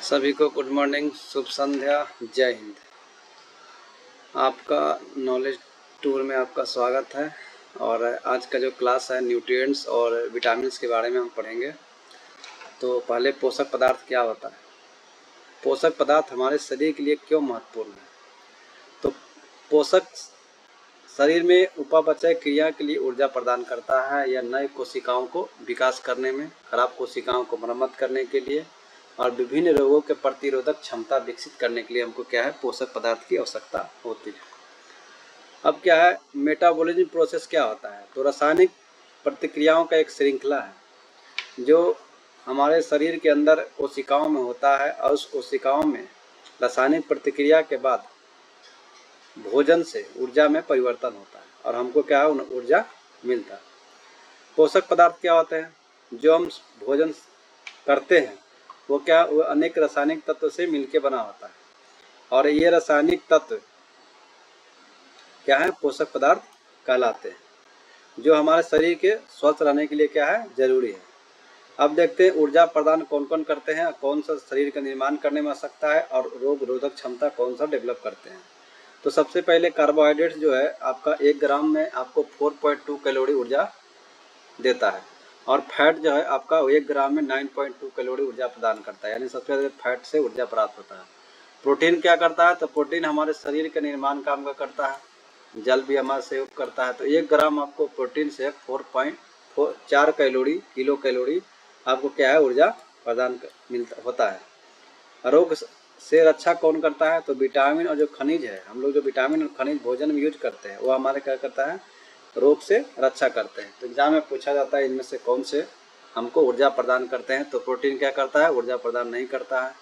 सभी को good morning, शुभ संध्या, जय हिंद। आपका नॉलेज टूर में आपका स्वागत है। और आज का जो क्लास है न्यूट्रिएंट्स और विटामिन्स के बारे में हम पढ़ेंगे। तो पहले पोषक पदार्थ क्या होता है, पोषक पदार्थ हमारे शरीर के लिए क्यों महत्वपूर्ण है। तो पोषक शरीर में उपापचय क्रिया के लिए ऊर्जा प्रदान करता है या नए कोशिकाओं को विकास करने में, खराब कोशिकाओं को मरम्मत करने के लिए और विभिन्न रोगों के प्रतिरोधक क्षमता विकसित करने के लिए हमको क्या है, पोषक पदार्थ की आवश्यकता होती है। अब क्या है, मेटाबॉलिज्म प्रोसेस क्या होता है। तो रासायनिक प्रतिक्रियाओं का एक श्रृंखला है जो हमारे शरीर के अंदर कोशिकाओं में होता है और उस कोशिकाओं में रासायनिक प्रतिक्रिया के बाद भोजन से ऊर्जा में परिवर्तन होता है और हमको क्या है, ऊर्जा मिलता है। पोषक पदार्थ क्या होते हैं, जो हम भोजन करते हैं वो क्या, वो अनेक रासायनिक तत्व से मिलके बना होता है और ये रासायनिक तत्व क्या है, पोषक पदार्थ कहलाते हैं, जो हमारे शरीर के स्वस्थ रहने के लिए क्या है, जरूरी है। अब देखते हैं ऊर्जा प्रदान कौन कौन करते हैं, कौन सा शरीर का निर्माण करने में आवश्यकता है और रोग रोधक क्षमता कौन सा डेवलप करते हैं। तो सबसे पहले कार्बोहाइड्रेट्स जो है आपका 1 ग्राम में आपको 4.2 कैलोरी ऊर्जा देता है और फैट जो है आपका 1 ग्राम में 9.2 कैलोरी ऊर्जा प्रदान करता है, यानी सबसे ज़्यादा फैट से ऊर्जा प्राप्त होता है। प्रोटीन क्या करता है, तो प्रोटीन हमारे शरीर के निर्माण काम का करता है, जल भी हमारा सहयोग करता है। तो 1 ग्राम आपको प्रोटीन से 4 कैलोरी किलो कैलोरी आपको क्या है, ऊर्जा प्रदान मिलता होता है। रोग से रक्षा कौन करता है, तो विटामिन और जो खनिज है, हम लोग जो विटामिन और खनिज भोजन में यूज करते हैं वो हमारे क्या करता है, रोग से रक्षा करते हैं। तो एग्जाम में पूछा जाता है इनमें से कौन से हमको ऊर्जा प्रदान करते हैं। तो प्रोटीन क्या करता है, ऊर्जा प्रदान नहीं करता है,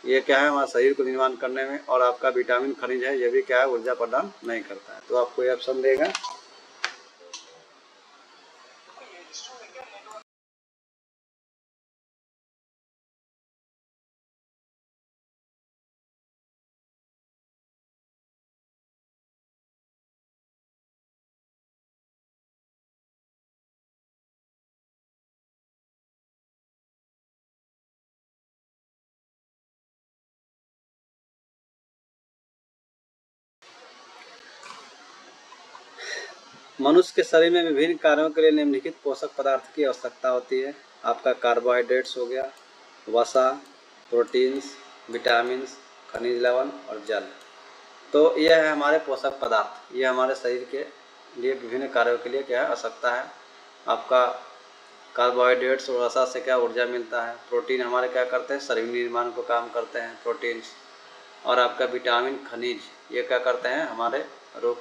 ये क्या है, हमारे शरीर को निर्माण करने में। और आपका विटामिन खनिज है, ये भी क्या है, ऊर्जा प्रदान नहीं करता है। तो आपको ये ऑप्शन देगा। मनुष्य के शरीर में विभिन्न कार्यों के लिए निम्नलिखित पोषक पदार्थ की आवश्यकता होती है। आपका कार्बोहाइड्रेट्स हो गया, वसा, प्रोटीन्स, विटामिन, खनिज लवण और जल। तो यह है हमारे पोषक पदार्थ, ये हमारे शरीर के लिए विभिन्न कार्यों के लिए क्या है, आवश्यकता है। आपका कार्बोहाइड्रेट्स और वसा से क्या ऊर्जा मिलता है। प्रोटीन हमारे क्या करते हैं, शरीर निर्माण को काम करते हैं प्रोटीन्स। और आपका विटामिन खनिज ये क्या करते हैं, हमारे रोग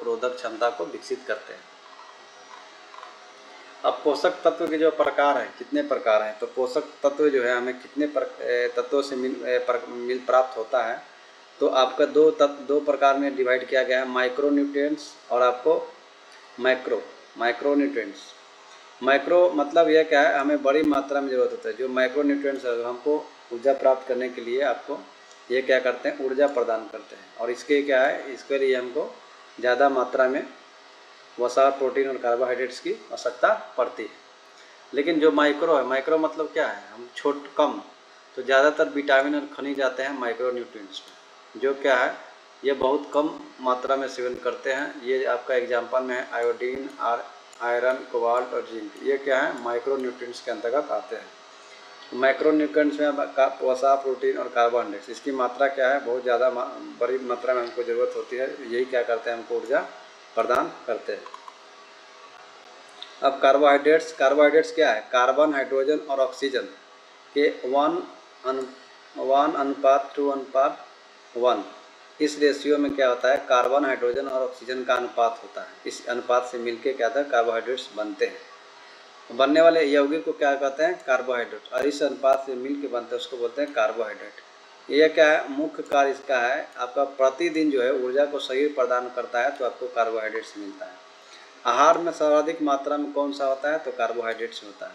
रोधक क्षमता को विकसित करते हैं। अब पोषक तत्व के जो प्रकार हैं, कितने प्रकार हैं, तो पोषक तत्व जो है हमें कितने तत्वों से मिल प्राप्त होता है। तो आपका दो प्रकार में डिवाइड किया गया है, माइक्रो न्यूट्रिएंट्स और आपको माइक्रो न्यूट्रिएंट्स। माइक्रो मतलब यह क्या है, हमें बड़ी मात्रा में ज़रूरत होता है। जो माइक्रो न्यूट्रिएंट्स है हमको ऊर्जा प्राप्त करने के लिए आपको ये क्या करते हैं, ऊर्जा प्रदान करते हैं। और इसके क्या है, इसके लिए हमको ज़्यादा मात्रा में वसा, प्रोटीन और कार्बोहाइड्रेट्स की आवश्यकता पड़ती है। लेकिन जो माइक्रो है, माइक्रो मतलब क्या है, हम कम, तो ज़्यादातर विटामिन और खनिज आते हैं माइक्रो न्यूट्रिएंट्स में, जो क्या है, ये बहुत कम मात्रा में सेवन करते हैं। ये आपका एग्जाम्पल में है आयोडीन और आयरन, कोबाल्ट और जिंक, ये क्या है, माइक्रो न्यूट्रिएंट्स के अंतर्गत आते हैं। माइक्रो न्यूट्रिएंट्स में वसा, प्रोटीन और कार्बोहाइड्रेट्स, इसकी मात्रा क्या है, बहुत ज़्यादा बड़ी मात्रा में हमको ज़रूरत होती है। यही क्या करते हैं, हमको ऊर्जा प्रदान करते हैं। अब कार्बोहाइड्रेट्स क्या है, कार्बन, हाइड्रोजन और ऑक्सीजन के 1:2:1 इस रेशियो में क्या होता है, कार्बन, हाइड्रोजन और ऑक्सीजन का अनुपात होता है। इस अनुपात से मिलके क्या होता है, कार्बोहाइड्रेट्स बनते हैं। बनने वाले यौगिक को क्या कहते हैं, कार्बोहाइड्रेट, और इस अनुपात से मिल के बनते हैं उसको बोलते हैं कार्बोहाइड्रेट। ये क्या है, मुख्य कार्य इसका है, आपका प्रतिदिन जो है ऊर्जा को शरीर प्रदान करता है, तो आपको कार्बोहाइड्रेट्स मिलता है। आहार में सर्वाधिक मात्रा में कौन सा होता है, तो कार्बोहाइड्रेट्स होता है।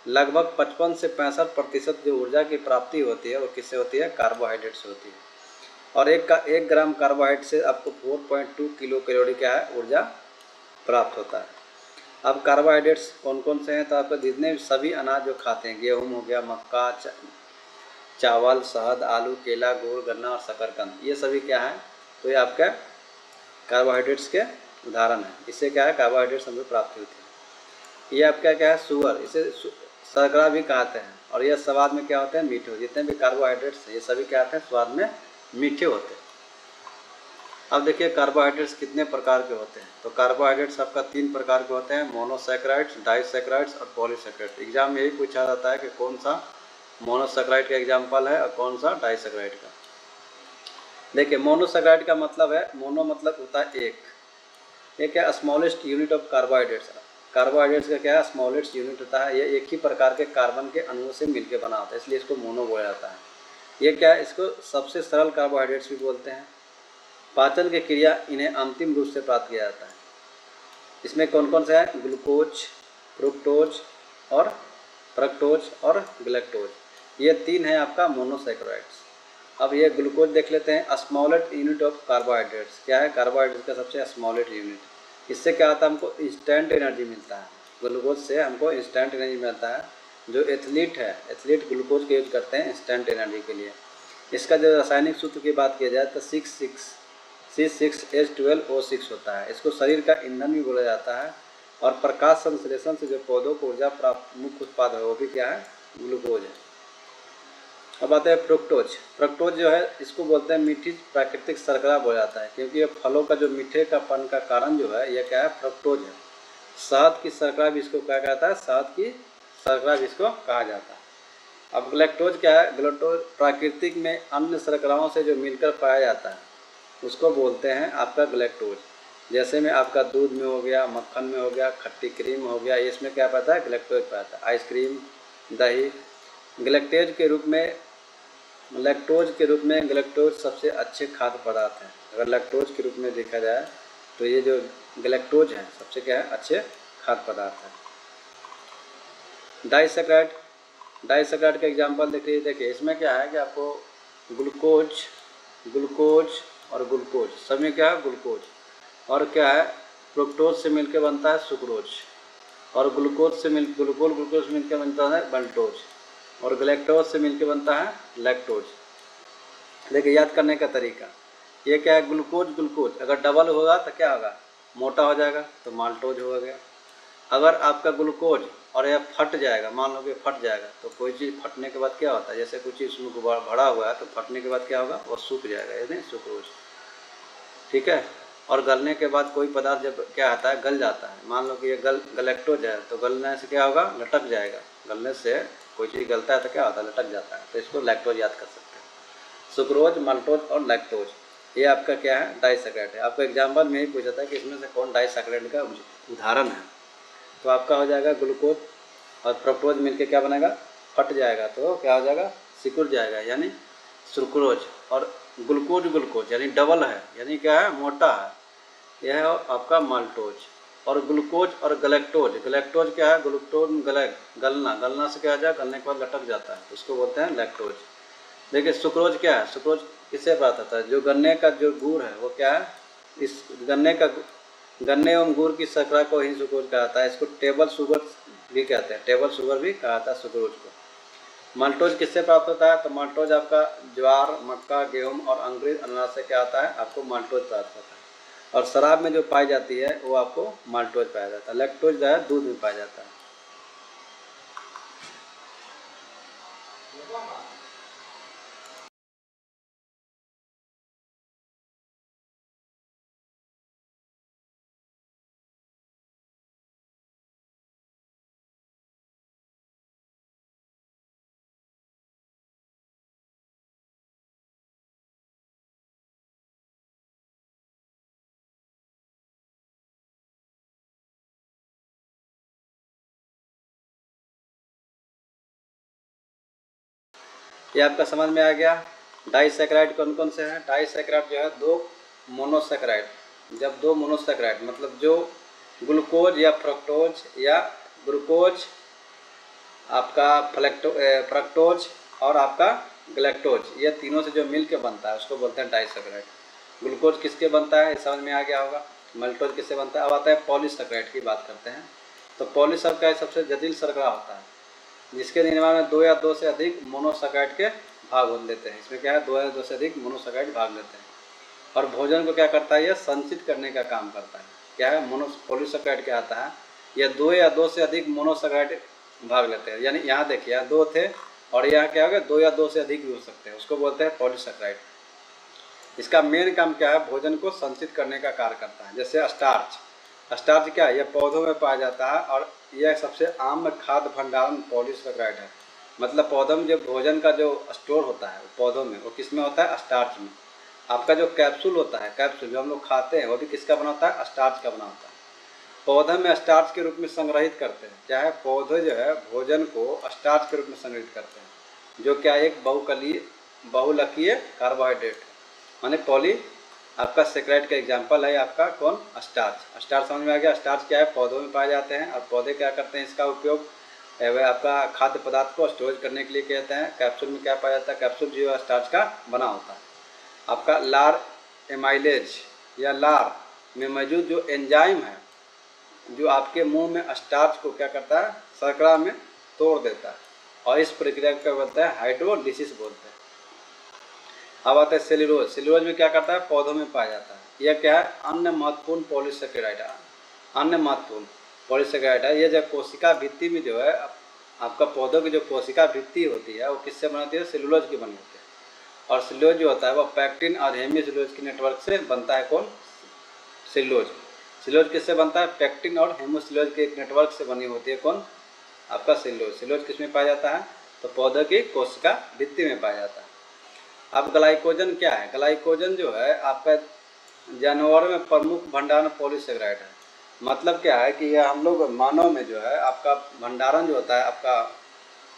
लगभग 55 से 65% जो ऊर्जा की प्राप्ति होती है वो किससे होती है, कार्बोहाइड्रेट से होती है। और 1 ग्राम कार्बोहाइड्रेट से आपको 4.2 किलो कैलोरी क्या है, ऊर्जा प्राप्त होता है। अब कार्बोहाइड्रेट्स कौन कौन से हैं, तो आपको जितने सभी अनाज जो खाते हैं, गेहूँ हो गया, मक्का, चावल, शहद, आलू, केला, गुड़, गन्ना और शकरकंद, ये सभी क्या है, तो ये आपका कार्बोहाइड्रेट्स के उदाहरण है। इससे क्या है, कार्बोहाइड्रेट्स हमको प्राप्त होती है। ये आपका क्या है, शुगर, इसे शर्करा भी कहते हैं, और ये स्वाद में क्या होते हैं, मीठे। जितने भी कार्बोहाइड्रेट्स हैं ये सभी क्या होते हैं, स्वाद में मीठे होते हैं। अब देखिए कार्बोहाइड्रेट्स कितने प्रकार के होते हैं। तो कार्बोहाइड्रेट्स आपका 3 प्रकार के होते हैं, मोनोसैकेराइड्स, डाइसैकेराइड्स और पॉलीसैकेराइड। एग्जाम में यही पूछा जाता है कि कौन सा मोनोसैकेराइड का एग्जाम्पल है और कौन सा डाइसैकेराइड का। देखिए मोनोसैकेराइड का मतलब है, मोनो मतलब होता है एक क्या, smallest unit of carbohydrates. Carbohydrates का क्या है, स्मॉलेस्ट यूनिट होता है। ये एक ही प्रकार के कार्बन के अणुओं से मिलकर बना होता है, इसलिए इसको मोनो बोला जाता है। ये क्या है, इसको सबसे सरल कार्बोहाइड्रेट्स भी बोलते हैं। पाचन की क्रिया इन्हें अंतिम रूप से प्राप्त किया जाता है। इसमें कौन कौन सा है, ग्लूकोज, फ्रुक्टोज और गैलेक्टोज, ये 3 है आपका मोनोसैकेराइड्स। अब ये ग्लूकोज देख लेते हैं, स्मॉलेस्ट यूनिट ऑफ कार्बोहाइड्रेट्स। क्या है, कार्बोहाइड्रेट्स का सबसे स्मॉलेस्ट यूनिट। इससे क्या होता है, हमको इंस्टेंट एनर्जी मिलता है। ग्लूकोज से हमको इंस्टेंट एनर्जी मिलता है। जो एथलीट है, एथलीट ग्लूकोज का यूज करते हैं इंस्टेंट एनर्जी के लिए। इसका जो रासायनिक सूत्र की बात किया जाए तो C6H12O6 होता है। इसको शरीर का ईंधन भी बोला जाता है, और प्रकाश संश्लेषण से जो पौधों को ऊर्जा प्राप्त मुख्य उत्पाद है वो भी क्या है, ग्लूकोज है। अब आते हैं फ्रुक्टोज। फ्रुक्टोज जो है इसको बोलते हैं मीठी प्राकृतिक शर्करा बोला जाता है, क्योंकि ये फलों का जो मीठे का पन का कारण जो है ये क्या है, फ्रुक्टोज है। शहद की शर्करा भी इसको क्या कहता है, शहद की शर्करा भी इसको कहा जाता है। अब गैलेक्टोज क्या है, गैलेक्टोज प्राकृतिक में अन्य शर्कराओं से जो मिलकर पाया जाता है उसको बोलते हैं आपका गैलेक्टोज। जैसे में आपका दूध में हो गया, मक्खन में हो गया, खट्टी क्रीम हो गया, इसमें क्या पाता है, गैलेक्टोज पाता है। आइसक्रीम, दही। गैलेक्टोज के रूप में गैलेक्टोज सबसे अच्छे खाद्य पदार्थ हैं। अगर लैक्टोज के रूप में देखा जाए तो ये जो गैलेक्टोज है सबसे क्या है, अच्छे खाद्य पदार्थ है। डाइसैकेराइड का एग्जाम्पल देखिए इसमें क्या है कि आपको ग्लूकोज और ग्लूकोज, सब में क्या है, ग्लूकोज, और क्या है, फ्रुक्टोज से मिलकर बनता है सुक्रोज, और ग्लूकोज से मिलकर बनता है बल्टोज, और गैलेक्टोज से मिलकर बनता है लैक्टोज। देखिए याद करने का तरीका, ये क्या है, ग्लूकोज अगर डबल होगा तो क्या होगा, मोटा हो जाएगा तो माल्टोज हो गया। अगर आपका ग्लूकोज और यह फट जाएगा, मान लो कि फट जाएगा, तो कोई चीज़ फटने के बाद क्या होता है, जैसे कुछ चीज़ उसमें भरा हुआ है तो फटने के बाद क्या होगा, वो सूख जाएगा, यानी सुक्रोज। ठीक है। और गलने के बाद कोई पदार्थ जब क्या आता है, गल जाता है, मान लो कि ये गैलेक्टोज है तो गलने से क्या होगा, लटक जाएगा। गलने से कोई चीज़ गलता है तो क्या होता है, लटक जाता है, तो इसको लैक्टोज याद कर सकते हैं। सुक्रोज, माल्टोज और लैक्टोज, ये आपका क्या है, डाइसैकेराइड है। आपको एग्जाम्पल में ही पूछा था कि इसमें से कौन डाइसैकेराइड का उदाहरण है, तो आपका हो जाएगा ग्लूकोज और फ्रुक्टोज मिलके क्या बनेगा, फट जाएगा तो क्या हो जाएगा, सिकुड़ जाएगा, यानी सुक्रोज। और ग्लूकोज यानी डबल है, यानी क्या है, मोटा है, यह है आपका माल्टोज। और ग्लूकोज और गैलेक्टोज क्या है, गलना से क्या हो जाए, गलने के बाद लटक जाता है, उसको बोलते हैं लैक्टोज। देखिए सुक्रोज क्या है, सुक्रोज किससे प्राप्त होता है, जो गन्ने का जो गुड़ है वो क्या है, इस गन्ने एवं गुड़ की शर्करा को ही सुक्रोज कहता है। इसको टेबल शुगर भी कहते हैं, टेबल शुगर भी कहता है सुक्रोज को। माल्टोज किससे प्राप्त होता है, तो माल्टोज आपका ज्वार, मक्का, गेहूं और अंकुरित अनाज से क्या आता है, आपको माल्टोज प्राप्त होता है। और शराब में जो पाई जाती है वो आपको माल्टोज पाया जाता है। लैक्टोज जो है दूध में पाया जाता है। ये आपका समझ में आ गया। डाइसैकेराइड कौन कौन से हैं, डाइसैकेराइड जो है दो मोनोसैकेराइड, जब दो मोनोसैकेराइड मतलब जो ग्लूकोज या फ्रुक्टोज या ग्लूकोज, आपका फ्रक्टोज और आपका गैलेक्टोज, ये तीनों से जो मिल के बनता है उसको बोलते हैं डाइसैकेराइड। ग्लूकोज किसके बनता है, समझ में आ गया होगा। माल्टोज किससे बनता है। अब आता है पॉलीसैकेराइड की बात करते हैं। तो पॉलीसैकेराइड सबसे जटिल शर्करा होता है, जिसके निर्माण में 2 या 2 से अधिक मोनोसैकेराइड के भाग लेते हैं। इसमें क्या है, 2 या 2 से अधिक मोनोसैकेराइड भाग लेते हैं। और भोजन को क्या करता है, यह संचित करने का काम करता है। क्या है, पॉलीसैकेराइड क्या आता है, यह 2 या 2 से अधिक मोनोसैकेराइड भाग लेते हैं। यानी यहाँ देखिए, यहाँ 2 थे और यहाँ क्या हो गया, 2 या 2 से अधिक भी हो सकते हैं, उसको बोलते हैं पॉलीसैकेराइड। इसका मेन काम क्या है, भोजन को संचित करने का कार्य करता है। जैसे स्टार्च क्या है, यह पौधों में पाया जाता है और यह सबसे आम खाद्य भंडारण पॉलीसैकेराइड है। मतलब पौधों में जो भोजन का जो स्टोर होता है पौधों में, वो किस में होता है, स्टार्च में। आपका जो कैप्सूल होता है, कैप्सूल जो हम लोग खाते हैं, वो भी किसका बना होता है, स्टार्च का बना होता है। पौधे में स्टार्च के रूप में संग्रहित करते हैं। क्या है, पौधे जो है भोजन को स्टार्च के रूप में संग्रहित करते हैं, जो क्या एक बहुलकीय कार्बोहाइड्रेट है। माने पॉली आपका सेकेराइड का एग्जाम्पल है आपका कौन, स्टार्च समझ में आ गया। स्टार्च क्या है, पौधों में पाए जाते हैं और पौधे क्या करते हैं, इसका उपयोग वह आपका खाद्य पदार्थ को स्टोरेज करने के लिए कहते हैं। कैप्सूल में क्या पाया जाता है, कैप्सूल जो है स्टार्च का बना होता है। आपका लार एमाइलेज या लार में मौजूद जो एंजाइम है, जो आपके मुंह में स्टार्च को क्या करता है, शर्करा में तोड़ देता है, और इस प्रक्रिया को क्या बोलते हैं, हाइड्रोलिसिस बोलते हैं। अब आता है सेल्यूलोज में क्या करता है, पौधों में पाया जाता है। यह क्या है, अन्य महत्वपूर्ण पॉलीसैकेराइड है। ये जो कोशिका भित्ति में जो है आपका पौधों की जो कोशिका भित्ति होती है, वो किससे बनती है, सेल्यूलोज की बनी होती है। और सेल्यूलोज जो होता है वो पैक्टिन और हेमीसेल्यूलोज के नेटवर्क से बनता है। कौन, सेल्यूलोज किससे बनता है, पैक्टिन और हेमीसेल्यूलोज के एक नेटवर्क से बनी होती है। कौन, आपका सेल्यूलोज किस में पाया जाता है, तो पौधे की कोशिका भित्ति में पाया जाता है। अब ग्लाइकोजन क्या है, ग्लाइकोजन जो है आपका जानवरों में प्रमुख भंडारण पॉलीसैकेराइड है। मतलब क्या है कि यह हम लोग मानव में जो है आपका भंडारण जो होता है, आपका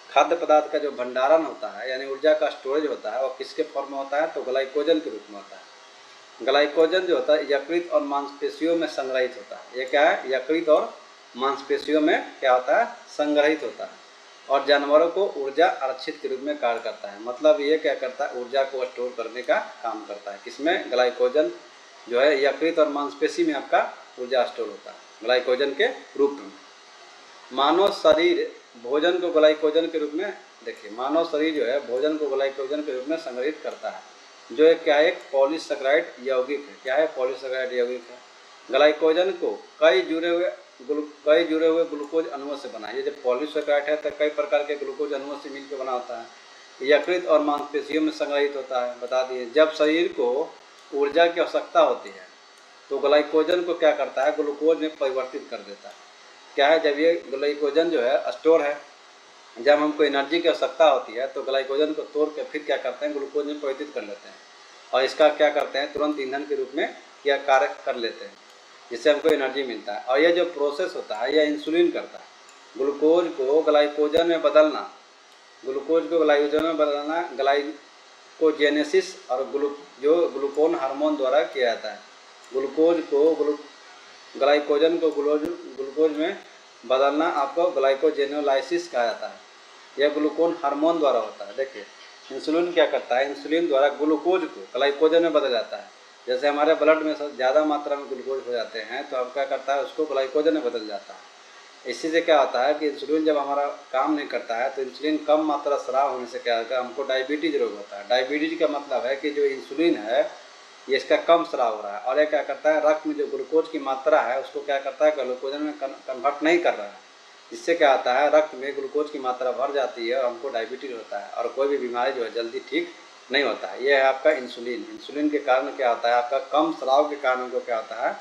खाद्य पदार्थ का जो भंडारण होता है, यानी ऊर्जा का स्टोरेज होता है, वो किसके फॉर्म में होता है, तो ग्लाइकोजन के रूप में होता है। ग्लाइकोजन जो होता है यकृत और मांसपेशियों में संग्रहित होता है। ये क्या है, यकृत और मांसपेशियों में क्या होता है, संग्रहित होता है, और जानवरों को ऊर्जा आरक्षित के रूप में कार्य करता है। मतलब ये क्या करता है, ऊर्जा को स्टोर करने का काम करता है। किसमें, ग्लाइकोजन जो है यकृत और मांसपेशी में आपका ऊर्जा स्टोर होता है ग्लाइकोजन के रूप में। मानव शरीर भोजन को ग्लाइकोजन के रूप में, देखिए मानव शरीर जो है भोजन को ग्लाइकोजन के रूप में संग्रहित करता है, जो एक क्या है, एक पॉलीसैकेराइड यौगिक है। क्या है, पॉलीसैकेराइड यौगिक है। ग्लाइकोजन को कई जुड़े हुए ग्लूकोज अणुओं से बना। ये जब पॉलीसैकेराइड है तो कई प्रकार के ग्लूकोज अणुओं से मिलकर बना होता है। यकृत और मांसपेशियों में संग्रहित होता है। बता दिए, जब शरीर को ऊर्जा की आवश्यकता होती है तो ग्लाइकोजन को क्या करता है, ग्लूकोज में परिवर्तित कर देता है। क्या है, जब ये ग्लाइकोजन जो है स्टोर है, जब हमको एनर्जी की आवश्यकता होती है तो ग्लाइकोजन को तोड़ के फिर क्या करते हैं, ग्लूकोज में परिवर्तित कर लेते हैं, और इसका क्या करते हैं, तुरंत ईंधन के रूप में यह कार्य कर लेते हैं, जिससे हमको एनर्जी मिलता है। और यह जो प्रोसेस होता है यह इंसुलिन करता है। ग्लूकोज को ग्लाइकोजन में बदलना, ग्लाइकोजेनेसिस और जो ग्लूकोन हार्मोन द्वारा किया जाता है। ग्लाइकोजन को ग्लूकोज में बदलना आपको ग्लाइकोजेनोलाइसिस कहा जाता है। यह ग्लूकोन हार्मोन द्वारा होता है। देखिए इंसुलिन क्या करता है, इंसुलिन द्वारा ग्लूकोज को ग्लाइकोजन में बदल जाता है। जैसे हमारे ब्लड में ज़्यादा मात्रा में ग्लूकोज हो जाते हैं तो हम क्या करता है, उसको ग्लाइकोजन में बदल जाता है। इसी से क्या होता है कि इंसुलिन जब हमारा काम नहीं करता है तो इंसुलिन कम मात्रा स्राव होने से क्या होता है, हमको डायबिटीज रोग होता है। डायबिटीज का मतलब है कि जो इंसुलिन है ये इसका कम स्राव हो रहा है, और ये क्या करता है, रक्त में जो ग्लूकोज की मात्रा है उसको क्या करता है, ग्लूकोजन में कन्वर्ट नहीं कर रहा है। इससे क्या होता है, रक्त में ग्लूकोज की मात्रा बढ़ जाती है और हमको डायबिटीज होता है, और कोई भी बीमारी जो है जल्दी ठीक नहीं होता है। ये है आपका इंसुलिन। इंसुलिन के कारण क्या होता है, आपका कम स्राव के कारण हमको क्या होता है,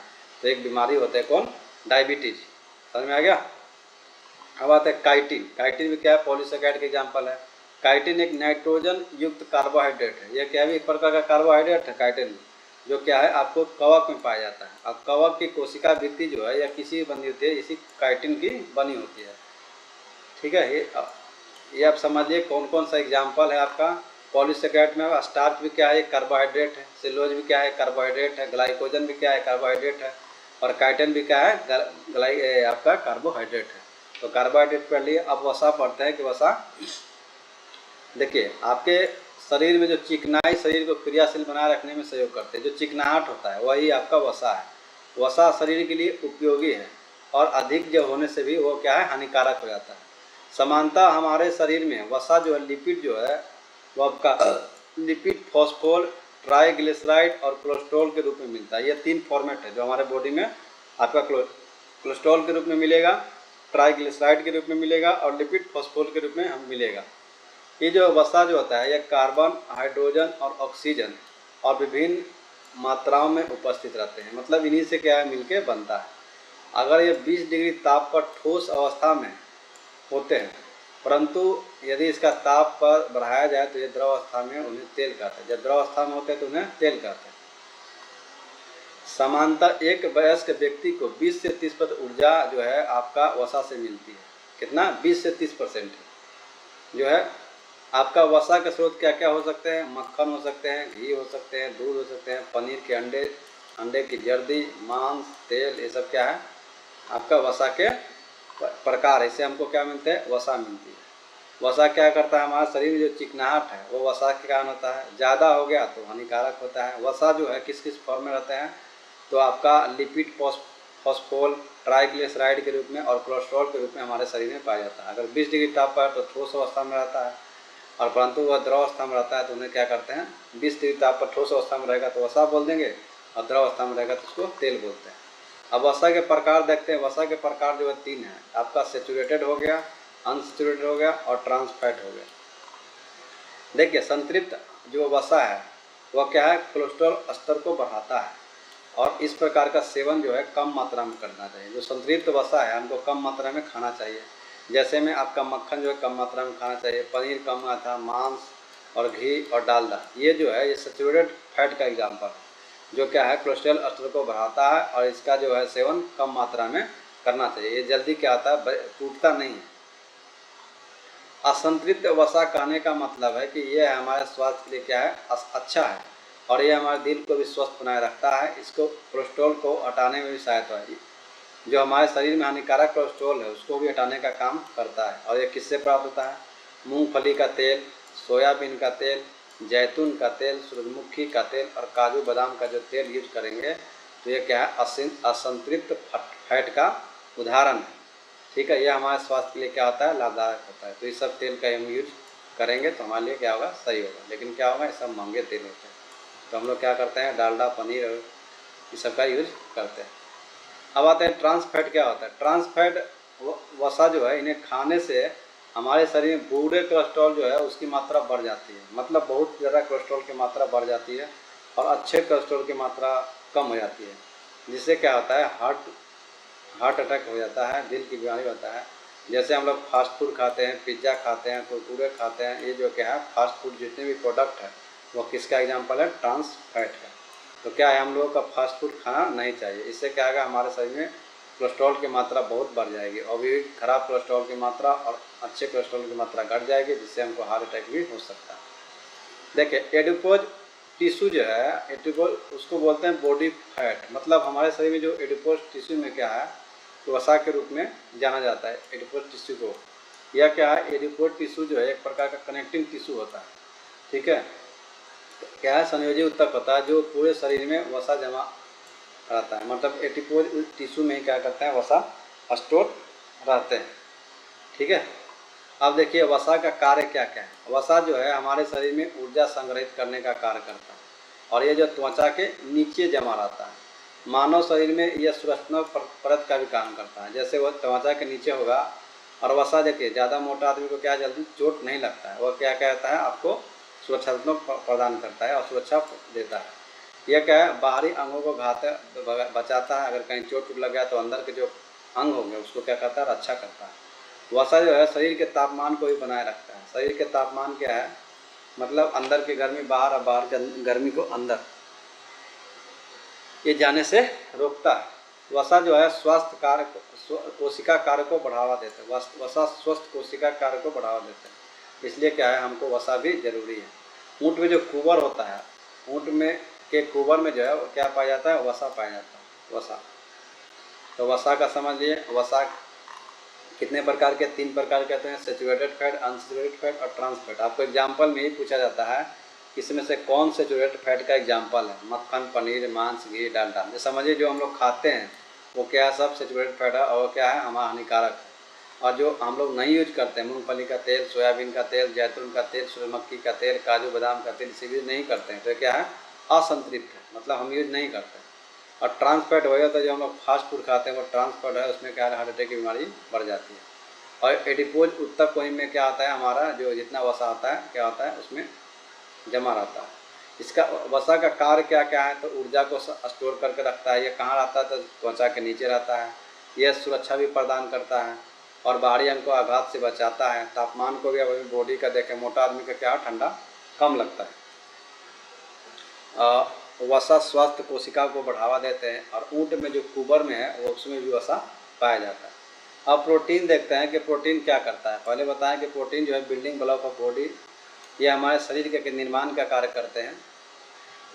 तो एक बीमारी होता है, कौन, डायबिटीज। समझ में आ गया। अब आता है काइटिन। काइटिन भी क्या है, पॉलीसैकेराइड का एग्जाम्पल है। काइटिन एक नाइट्रोजन युक्त कार्बोहाइड्रेट है। यह क्या भी एक प्रकार का कार्बोहाइड्रेट है काइटिन, जो क्या है आपको कवक में पाया जाता है। अब कवक की कोशिका भित्ति जो है या किसी बनी होती है, इसी काइटिन की बनी होती है। ठीक है, ये आप समझिए कौन कौन सा एग्जाम्पल है आपका। पॉलीसैकेराइड में स्टार्च भी क्या है, कार्बोहाइड्रेट है। सेलुलोज भी क्या है, कार्बोहाइड्रेट है। ग्लाइकोजन भी क्या है, कार्बोहाइड्रेट है। और काइटिन भी क्या है, आपका कार्बोहाइड्रेट है। तो कार्बोहाइड्रेट पढ़ लिए। अब वसा पढ़ते हैं कि वसा, देखिए आपके शरीर में जो चिकनाई शरीर को क्रियाशील बनाए रखने में सहयोग करते हैं, जो चिकनाहट होता है वही आपका वसा है। वसा शरीर के लिए उपयोगी है और अधिक जो होने से भी वो क्या है, हानिकारक हो जाता है। समानता हमारे शरीर में वसा जो है लिपिड जो है वो आपका लिपिड, फॉस्फोर, ट्राइग्लिसराइड और कोलेस्ट्रॉल के रूप में मिलता है। ये 3 फॉर्मेट है जो हमारे बॉडी में आपका कोलेस्ट्रॉल के रूप में मिलेगा, ट्राइग्लिसराइड के रूप में मिलेगा और लिपिड फॉस्फोर के रूप में हम मिलेगा। ये जो वसा जो होता है, यह कार्बन, हाइड्रोजन और ऑक्सीजन और विभिन्न मात्राओं में उपस्थित रहते हैं। मतलब इन्हीं से क्या है, मिलके बनता है। अगर ये 20 डिग्री ताप पर ठोस अवस्था में होते हैं, परंतु यदि इसका ताप पर बढ़ाया जाए तो ये द्रव अवस्था में उन्हें तेल कहते हैं। जब द्रव अवस्था में होते हैं तो उन्हें तेल कहते हैं। सामान्यतः एक वयस्क व्यक्ति को 20 से 30% ऊर्जा जो है आपका वसा से मिलती है। कितना? 20 से 30% जो है आपका वसा के स्रोत क्या क्या हो सकते हैं? मक्खन हो सकते हैं, घी हो सकते हैं, दूध हो सकते हैं, पनीर के अंडे की जर्दी, मांस, तेल, ये सब क्या है आपका वसा के प्रकार। इससे हमको क्या मिलते हैं? वसा मिलती है। वसा क्या करता है? हमारे शरीर में जो चिकनाहट है वो वसा के कारण होता है। ज़्यादा हो गया तो हानिकारक होता है। वसा जो है किस किस फॉर्म में रहते हैं? तो आपका लिपिड, फॉस्फोल, ट्राइग्लिसराइड के रूप में और कोलेस्ट्रॉल के रूप में हमारे शरीर में पाया जाता है। अगर 20 डिग्री ताप पर तो ठोस अवस्था में रहता है, और परंतु वह द्रव अवस्था में रहता है तो उन्हें क्या करते हैं? 20 डिग्री ताप पर ठोस अवस्था में रहेगा तो वसा बोल देंगे, और द्रव अवस्था में रहेगा तो उसको तेल बोलते हैं। अब वसा के प्रकार देखते हैं। वसा के प्रकार जो है 3 है। आपका सेचुरेटेड हो गया, अनसेचुरेटेड हो गया और ट्रांसफैट हो गया। देखिए, संतृप्त जो वसा है वह क्या है? कोलेस्ट्रॉल स्तर को बढ़ाता है, और इस प्रकार का सेवन जो है कम मात्रा में करना चाहिए। जो संतृप्त वसा है हमको कम मात्रा में खाना चाहिए। जैसे में आपका मक्खन जो है कम मात्रा में खाना चाहिए, पनीर कम मात्रा, मांस और घी और डालडा, ये जो है ये सैचुरेटेड फैट का एग्जाम्पल है, जो क्या है कोलेस्ट्रॉल स्तर को बढ़ाता है, और इसका जो है सेवन कम मात्रा में करना चाहिए। ये जल्दी क्या होता है? टूटता नहीं है। असंतृप्त वसा कहने का मतलब है कि यह हमारे स्वास्थ्य के लिए क्या है? अच्छा है, और ये हमारे दिल को भी स्वस्थ बनाए रखता है। इसको कोलेस्ट्रॉल को हटाने में भी सहायता है। जो हमारे शरीर में हानिकारक कोलेस्ट्रॉल है उसको भी हटाने का काम करता है। और ये किससे प्राप्त होता है? मूंगफली का तेल, सोयाबीन का तेल, जैतून का तेल, सूरजमुखी का तेल और काजू बादाम का जो तेल यूज करेंगे तो ये क्या है? असंतृप्त फैट का उदाहरण है। ठीक है, ये हमारे स्वास्थ्य के लिए क्या होता है? लाभदायक होता है। तो ये सब तेल का हम यूज करेंगे तो हमारे लिए क्या होगा? सही होगा। लेकिन क्या होगा? ये सब महंगे तेल होते हैं, तो हम लोग क्या करते हैं? डालडा, पनीर और ये सब का यूज करते हैं। अब आते हैं ट्रांस फैट क्या होता है? ट्रांस फैट वसा जो है, इन्हें खाने से हमारे शरीर में बुरे कोलेस्ट्रॉल जो है उसकी मात्रा बढ़ जाती है। मतलब बहुत ज़्यादा कोलेस्ट्रॉल की मात्रा बढ़ जाती है और अच्छे कोलेस्ट्रॉल की मात्रा कम हो जाती है, जिससे क्या होता है? हार्ट अटैक हो जाता है, दिल की बीमारी होता है। जैसे हम लोग फास्ट फूड खाते हैं, पिज्ज़ा खाते हैं, कुरकुरे खाते हैं, ये जो क्या है फास्ट फूड जितने भी प्रोडक्ट है वो किसका एग्जाम्पल है? ट्रांस फैट का। तो क्या है, हम लोगों का फास्ट फूड खाना नहीं चाहिए। इससे क्या होगा? हमारे शरीर में कोलेस्ट्रॉल की मात्रा बहुत बढ़ जाएगी, और भी खराब कोलेस्ट्रॉल की मात्रा और अच्छे कोलेस्ट्रॉल की मात्रा घट जाएगी, जिससे हमको हार्ट अटैक भी हो सकता है। देखिए, एडिपोज टिश्यू जो है, एडिपोज उसको बोलते हैं बॉडी फैट। मतलब हमारे शरीर में जो एडिपोज टिश्यू में क्या है? तो वसा के रूप में जाना जाता है एडिपोज टिश्यू को। यह क्या है? एडिपोज टिश्यू जो है एक प्रकार का कनेक्टिंग टिश्यू होता है। ठीक है, तो क्या है? संयोजी ऊतक होता है जो पूरे शरीर में वसा जमा रहता है। मतलब एडिपोज टिश्यू में क्या करता है? वसा स्टोर रहते हैं। ठीक है, अब देखिए वसा का कार्य क्या क्या है। वसा जो है हमारे शरीर में ऊर्जा संग्रहित करने का कार्य करता है, और ये जो त्वचा के नीचे जमा रहता है। मानव शरीर में यह सुरक्षात्मक परत का भी काम करता है। जैसे वह त्वचा के नीचे होगा, और वसा देखिए ज़्यादा मोटा आदमी को क्या जल्दी चोट नहीं लगता है। वह क्या कहता है? आपको सुरक्षात्मक प्रदान करता है और सुरक्षा देता है। यह क्या है? बाहरी अंगों को घात बचाता है। अगर कहीं चोट लग गया तो अंदर के जो अंग होंगे उसको क्या करता है? रक्षा करता है। वसा जो है शरीर के तापमान को भी बनाए रखता है। शरीर के तापमान क्या है? मतलब अंदर की गर्मी बाहर और बाहर की गर्मी को अंदर ये जाने से रोकता है। वसा जो है स्वास्थ्य कार्य कोशिका कार्य को बढ़ावा देते हैं। वसा स्वस्थ कोशिका कार्य को बढ़ावा देते हैं। इसलिए क्या है? हमको वसा भी जरूरी है। ऊँट में जो कुबर होता है, ऊँट में के कुबर में जो है क्या पाया जाता है? वसा पाया जाता है। वसा, तो वसा का समझ लिए। वसा कितने प्रकार के? 3 प्रकार कहते हैं, सेचुरेटेड फैट, अनसेचुरेटेड फैट और ट्रांस फैट। आपको एग्जाम्पल में ही पूछा जाता है इसमें से कौन सेचुरेटेड फैट का एग्जाम्पल है? मक्खन, पनीर, मांस, घी, डालडा। समझिए जो हम लोग खाते हैं वो क्या है? सब सेचुरेटेड फैट है, और क्या है? हमारा हानिकारक है। और जो हम लोग नहीं यूज करते हैं, मूंगफली का तेल, सोयाबीन का तेल, जैतून का तेल, सूरजमुखी का तेल, काजू बादाम का तेल, इसे भी नहीं करते हैं, तो क्या है, असंतृप्त है, मतलब हम यूज नहीं करते। और ट्रांसफैट हो जाता है, जो हम लोग फास्ट फूड खाते हैं वो ट्रांसफैट है, उसमें क्या है, हार्ट अटैक की बीमारी बढ़ जाती है। और एडिपोज उत्तक कोई में क्या आता है, हमारा जो जितना वसा आता है क्या होता है उसमें जमा रहता है। इसका वसा का कार्य क्या क्या है, तो ऊर्जा को स्टोर करके रखता है। ये कहाँ रहता है, तो त्वचा के नीचे रहता है। यह सुरक्षा भी प्रदान करता है और बाहरी अंग को आघात से बचाता है। तापमान को भी, अभी बॉडी का देखें, मोटा आदमी का क्या ठंडा कम लगता है। वसा स्वास्थ्य कोशिका को बढ़ावा देते हैं और ऊँट में जो कुबर में है वो उसमें भी वसा पाया जाता है। अब प्रोटीन देखते हैं कि प्रोटीन क्या करता है। पहले बताएं कि प्रोटीन जो है बिल्डिंग ब्लॉक ऑफ बॉडी, ये हमारे शरीर के निर्माण का कार्य करते हैं।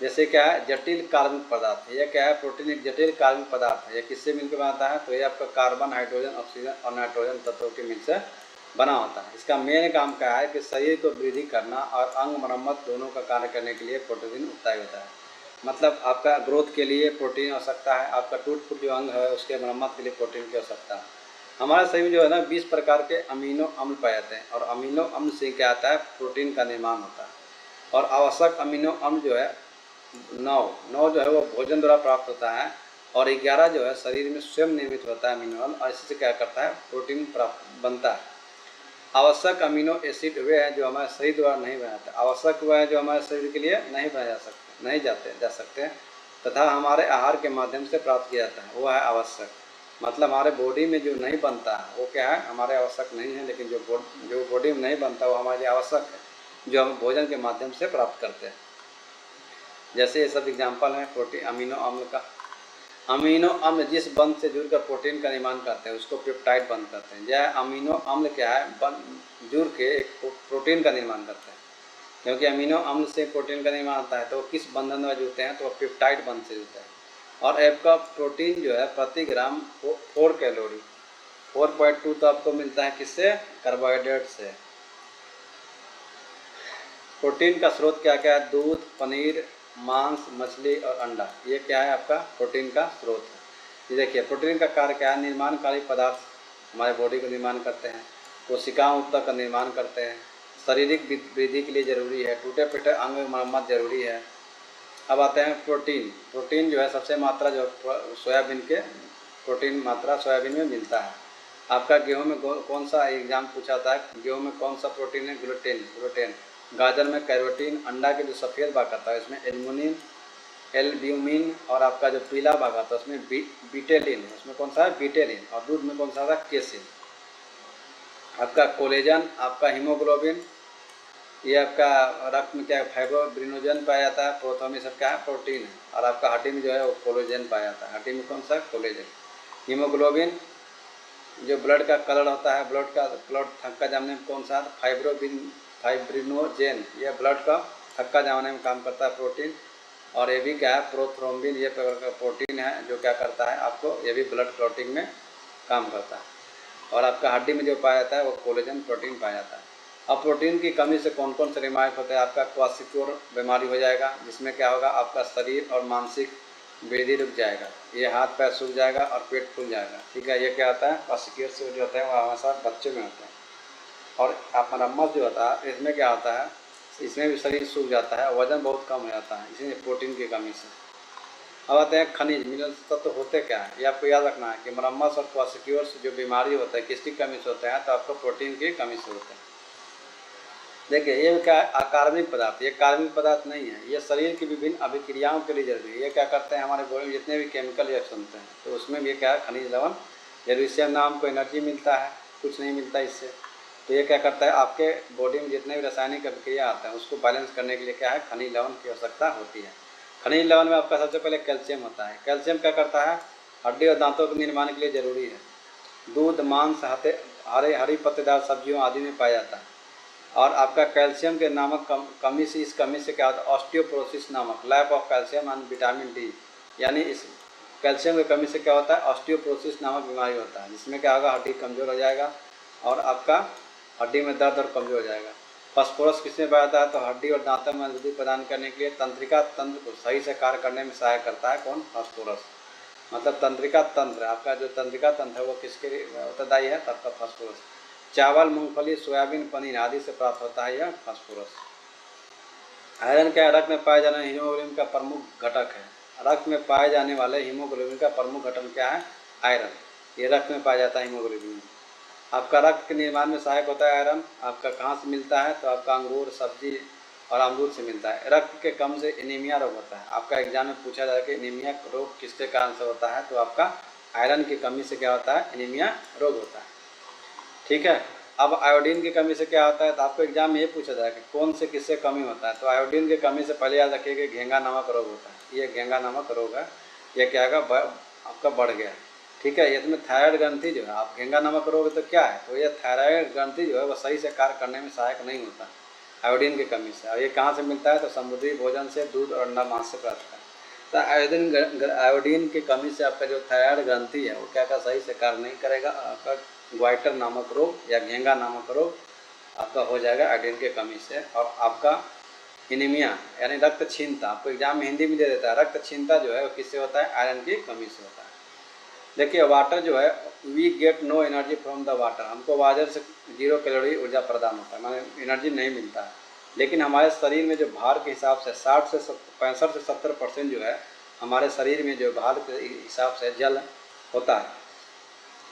जैसे क्या है, जटिल कार्बनिक पदार्थ है। यह क्या है, प्रोटीन एक जटिल कार्बनिक पदार्थ है। यह किससे मिलकर बनता है, तो ये आपका कार्बन, हाइड्रोजन, ऑक्सीजन और नाइट्रोजन तत्वों के मिल से बना होता है। इसका मेन काम क्या है कि शरीर को वृद्धि करना और अंग मरम्मत दोनों का कार्य करने के लिए प्रोटीन उत्पादन होता है। मतलब आपका ग्रोथ के लिए प्रोटीन आवश्यकता है, आपका टूट फूट जो अंग है उसके मरम्मत के लिए प्रोटीन की आवश्यकता है। हमारे शरीर में जो है ना 20 प्रकार के अमीनो अम्ल पाए जाते हैं और अमीनो अम्ल से क्या आता है, प्रोटीन का निर्माण होता है। और आवश्यक अमीनो अम्ल जो है 9 जो है वो भोजन द्वारा प्राप्त होता है और 11 जो है शरीर में स्वयं निर्मित होता है अमीनो अम्ल, और इससे क्या करता है, प्रोटीन प्राप्त बनता है। आवश्यक अमीनो एसिड वे हैं जो हमारे शरीर द्वारा नहीं बनाते, आवश्यक वह है जो हमारे शरीर के लिए नहीं बनाए जा सकते हैं तथा हमारे आहार के माध्यम से प्राप्त किया जाता है, वो है आवश्यक। मतलब हमारे बॉडी में जो नहीं बनता है वो क्या है, हमारे आवश्यक नहीं है, लेकिन जो बॉडी में नहीं बनता वो हमारे लिए आवश्यक है, जो हम भोजन के माध्यम से प्राप्त करते हैं। जैसे ये सब एग्जाम्पल हैं प्रोटीन, अमीनो अम्ल का। अमीनो अम्ल जिस बंध से जुड़कर प्रोटीन का निर्माण करते हैं उसको पेप्टाइड बंध करते हैं। यह अमीनो अम्ल क्या है, जुड़ के एक प्रोटीन का निर्माण करते हैं। क्योंकि अमीनो अम्ल से प्रोटीन का निर्माण होता है तो किस बंधन में जुड़ते हैं, तो पेप्टाइड बंध से जुड़ते हैं। और आपका प्रोटीन जो है प्रति ग्राम 4 कैलोरी, 4.2 तो आपको मिलता है किससे, कार्बोहाइड्रेट से। प्रोटीन का स्रोत क्या क्या है, दूध, पनीर, मांस, मछली और अंडा, ये क्या है आपका प्रोटीन का स्रोत है। ये देखिए प्रोटीन का कार्य क्या है, निर्माणकारी पदार्थ हमारे बॉडी को निर्माण करते हैं, कोशिकाओं का निर्माण करते हैं, शारीरिक वृद्धि के लिए ज़रूरी है, टूटे फूटे अंग में मरम्मत जरूरी है। अब आते हैं प्रोटीन जो है सबसे मात्रा जो सोयाबीन के प्रोटीन मात्रा सोयाबीन में मिलता है। आपका गेहूं में कौन सा एग्जाम पूछा था, गेहूं में कौन सा प्रोटीन है, ग्लूटेन। गाजर में कैरोटीन, अंडा के जो सफ़ेद भाग आता है इसमें एल्ब्यूमिन, और आपका जो पीला भाग आता है उसमें बीटेलिन, उसमें कौन सा है, बीटेलिन। और दूध में कौन सा था, केसिन। आपका कोलेजन, आपका हीमोग्लोबिन, ये आपका रक्त में क्या है, फाइब्रोब्रिनोजन पाया जाता है, प्रोथोमी सब क्या है, प्रोटीन है। और आपका हड्डी में जो है वो कोलेजन पाया जाता है, हड्डी में कौन सा, कोलेजन। हीमोग्लोबिन जो ब्लड का कलर होता है, ब्लड थक्का जमाने में कौन सा, फाइब्रिनोजेन, ये ब्लड का थक्का जमाने में काम करता है, प्रोटीन। और ये भी क्या है, प्रोथ्रोम्बिन, ये प्रोटीन है जो क्या करता है आपको, ये भी ब्लड क्लॉटिंग में काम करता है। और आपका हड्डी में जो पाया जाता है वो कोलेजन प्रोटीन पाया जाता है। अब प्रोटीन की कमी से कौन कौन से बीमारी होते हैं, आपका क्वासिक्योर बीमारी हो जाएगा, जिसमें क्या होगा, आपका शरीर और मानसिक वृद्धि रुक जाएगा, ये हाथ पैर सूख जाएगा और पेट फूल जाएगा, ठीक है। ये क्या होता है, क्वासिक्योर से जो होता है वो हमेशा बच्चे में होते हैं। और आप मरम्मत जो होता है इसमें क्या होता है, इसमें भी शरीर सूख जाता है, वजन बहुत कम हो जाता है, इसीलिए प्रोटीन की कमी से। अब आते हैं खनिज मिनरल तत्व होते क्या है, ये आपको याद रखना है कि मरम्मत और क्वासिक्योर जो बीमारी होता है किसकी कमी से होता है, तो आपको प्रोटीन की कमी से होता है। देखिए ये क्या है, अकार्बनिक पदार्थ, ये कार्बनिक पदार्थ नहीं है, ये शरीर की विभिन्न अभिक्रियाओं के लिए जरूरी है। ये क्या करते हैं, हमारे बॉडी में जितने भी केमिकल रिएक्शन होते हैं तो उसमें भी क्या है, खनिज लवण जरूरी। इससे ना हमको एनर्जी मिलता है, कुछ नहीं मिलता इससे। तो ये क्या करता है, आपके बॉडी में जितने भी रासायनिक अभिक्रिया आते हैं उसको बैलेंस करने के लिए क्या है, खनिज लवण की आवश्यकता होती है। खनिज लवण में आपका सबसे पहले कैल्शियम होता है। कैल्शियम क्या करता है, हड्डी और दांतों के निर्माण के लिए जरूरी है। दूध, मांस, हरी पत्तेदार सब्जियों आदि में पाया जाता है। और आपका कैल्शियम के नामक कमी से, इस कमी से क्या होता है, ऑस्टियोपोरोसिस नामक, lack of calcium and vitamin D, यानी इस कैल्शियम की कमी से क्या होता है, ऑस्टियोपोरोसिस नामक बीमारी होता है, जिसमें क्या होगा, हड्डी कमज़ोर हो जाएगा और आपका हड्डी में दर्द और कमज़ोर हो जाएगा। फास्फोरस किसमें पाया जाता है, तो हड्डी और दांतों में वृद्धि प्रदान करने के लिए तंत्रिका तंत्र को सही से कार्य करने में सहायक करता है, कौन, फास्फोरस। मतलब तंत्रिका तंत्र, आपका जो तंत्रिका तंत्र है वो किसके लिए उत्तरदायी है? तो आपका फास्फोरस। चावल, मूंगफली, सोयाबीन, पनीर आदि से प्राप्त होता है यह फास्फोरस। आयरन क्या है? रक्त में पाए जाने हीमोग्लोबिन का प्रमुख घटक है। रक्त में पाए जाने वाले हीमोग्लोबिन का प्रमुख घटक क्या है? आयरन। ये रक्त में पाया जाता है हीमोग्लोबिन। आपका रक्त के निर्माण में सहायक होता है आयरन। आपका कहाँ से मिलता है? तो आपका अंगूर, सब्जी और अमरूद से मिलता है। रक्त के कम से एनीमिया रोग होता है। आपका एग्जाम में पूछा जाए कि एनीमिया रोग किसके कारण से होता है? तो आपका आयरन की कमी से क्या होता है? एनीमिया रोग होता है। ठीक है। अब आयोडीन की कमी से क्या होता है? तो आपको एग्जाम में ये पूछा जाए कि कौन से किससे कमी होता है? तो आयोडीन की कमी से पहले याद रखिए कि घेंगा नामक रोग होता है। ये घेंगा नामक रोग है। ये क्या है? आपका बढ़ गया। ठीक है। इसमें थायराइड ग्रंथि जो है, आप घेंगा नामक रोग तो क्या है? तो ये थायराइड ग्रंथि जो है वो सही से कार्य करने में सहायक नहीं होता आयोडीन की कमी से। और ये कहाँ से मिलता है? तो समुद्री भोजन से, दूध और अंडा मांस से प्राप्त है। तो आयोडीन की कमी से आपका जो थायराइड ग्रंथि है वो क्या का सही से कार्य नहीं करेगा। आपका ग्वाइटर नामक रोग या घेंगा नामक रोग आपका हो जाएगा आयोडीन की कमी से। और आपका एनीमिया यानी रक्तक्षीणता, आपको एग्जाम में हिंदी में दे देता है। रक्तक्षीणता जो है वो किससे होता है? आयरन की कमी से होता है। देखिए वाटर जो है, we get no energy from the water, हमको वाटर से 0 कैलोरी ऊर्जा प्रदान होता है, माने एनर्जी नहीं मिलता है। लेकिन हमारे शरीर में जो भार के हिसाब से 65 से 70% जो है हमारे शरीर में जो भार के हिसाब से जल होता है।